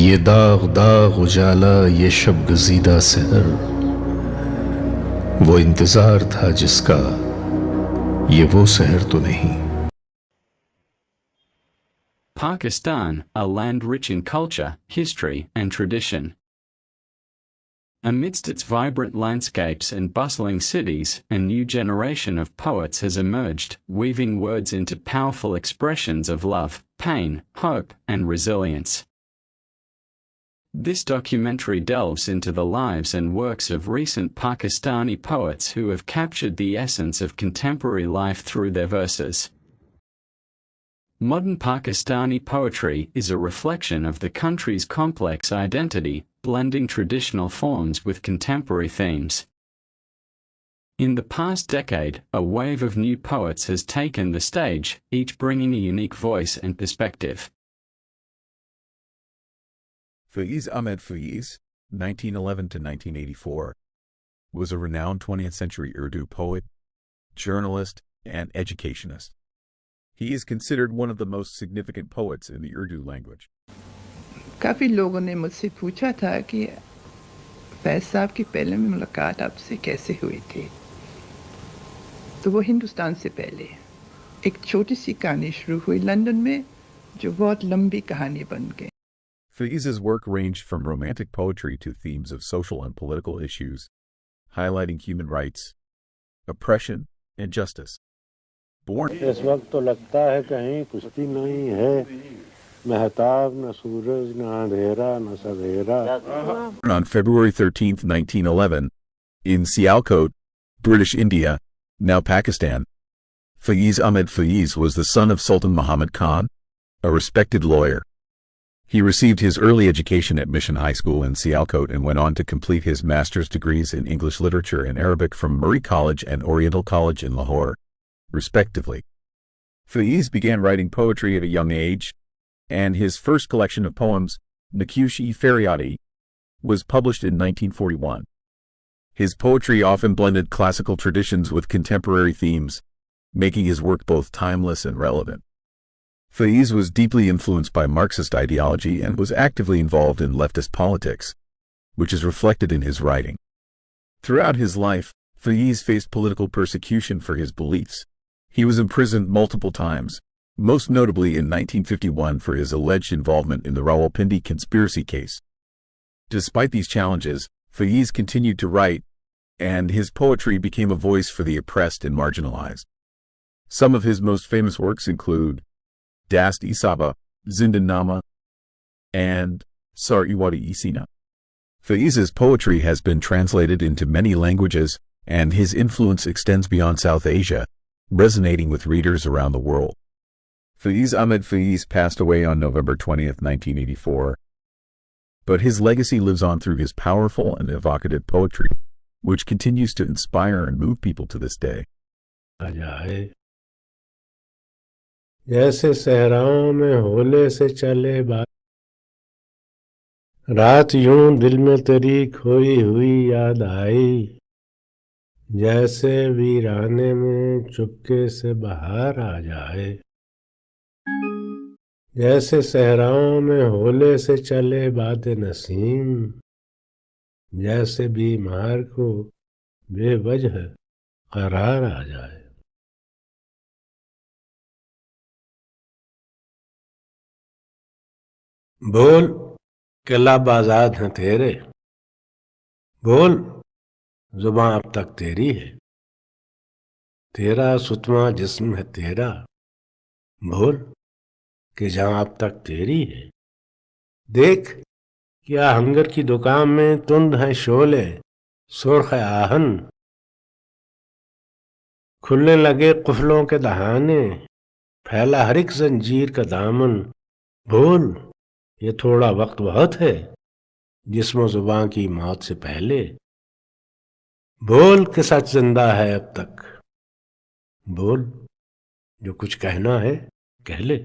ये दाग दाग उजाला ये शब गजीदा सहर, वो इंतजार था जिसका ये वो सहर तो नहीं. Pakistan, a land rich in culture, history, and tradition. Amidst its vibrant landscapes and bustling cities, a new generation of poets has emerged, weaving words into powerful expressions of love, pain, hope, and resilience. This documentary delves into the lives and works of recent Pakistani poets who have captured the essence of contemporary life through their verses. Modern Pakistani poetry is a reflection of the country's complex identity, blending traditional forms with contemporary themes. In the past decade, a wave of new poets has taken the stage, each bringing a unique voice and perspective. Faiz Ahmed Faiz, 1911 to 1984, was a renowned 20th century Urdu poet, journalist, and educationist. He is considered one of the most significant poets in the Urdu language. काफ़ी लोगों ने मुझसे पूछा था कि फैज़ साहब की पहले मुलाकात आपसे कैसे हुई थी. तो वो हिंदुस्तान से पहले एक छोटी सी कहानी शुरू हुई लंदन में, जो बहुत लंबी कहानी बन गई. Faiz's work ranged from romantic poetry to themes of social and political issues, highlighting human rights, oppression, and justice. Born इस वक्त तो लगता है कहीं कुश्ती नहीं है, महताब न सूरज न अंधेरा न सवेरा. on February 13, 1911, in Sialkot, British India, now Pakistan, Faiz Ahmed Faiz was the son of Sultan Muhammad Khan, a respected lawyer. He received his early education at Mission High School in Sialkot and went on to complete his master's degrees in English literature and Arabic from Murray College and Oriental College in Lahore, respectively. Faiz began writing poetry at a young age, and his first collection of poems, Nakshi Faryadi, was published in 1941. His poetry often blended classical traditions with contemporary themes, making his work both timeless and relevant. Faiz was deeply influenced by Marxist ideology and was actively involved in leftist politics, which is reflected in his writing. Throughout his life, Faiz faced political persecution for his beliefs. He was imprisoned multiple times, most notably in 1951 for his alleged involvement in the Rawalpindi conspiracy case. Despite these challenges, Faiz continued to write, and his poetry became a voice for the oppressed and marginalized. Some of his most famous works include Dast Isaba, Zindannama, and Sar Iwadi Isina. Faiz's poetry has been translated into many languages, and his influence extends beyond South Asia, resonating with readers around the world. Faiz Ahmed Faiz passed away on November 20, 1984, but his legacy lives on through his powerful and evocative poetry, which continues to inspire and move people to this day. जैसे सहराओं में होले से चले बात, रात यूं दिल में तेरी खोई हुई याद आई, जैसे वीराने में चुपके से बाहर आ जाए. जैसे सहराओं में होले से चले बात नसीम, जैसे बीमार को बेवजह करार आ जाए. बोल किला बाजाद हैं तेरे, बोल जुबान अब तक तेरी है, तेरा सुतमा जिस्म है तेरा, बोल कि जहां अब तक तेरी है. देख क्या हंगर की दुकान में तुंद है शोले, सुर्ख आहन, खुलने लगे कुफलों के दहाने, फैला हर एक जंजीर का दामन. बोल ये थोड़ा वक्त बहुत है जिस्म जुबान की मौत से पहले, बोल कि सच जिंदा है अब तक, बोल जो कुछ कहना है कह ले.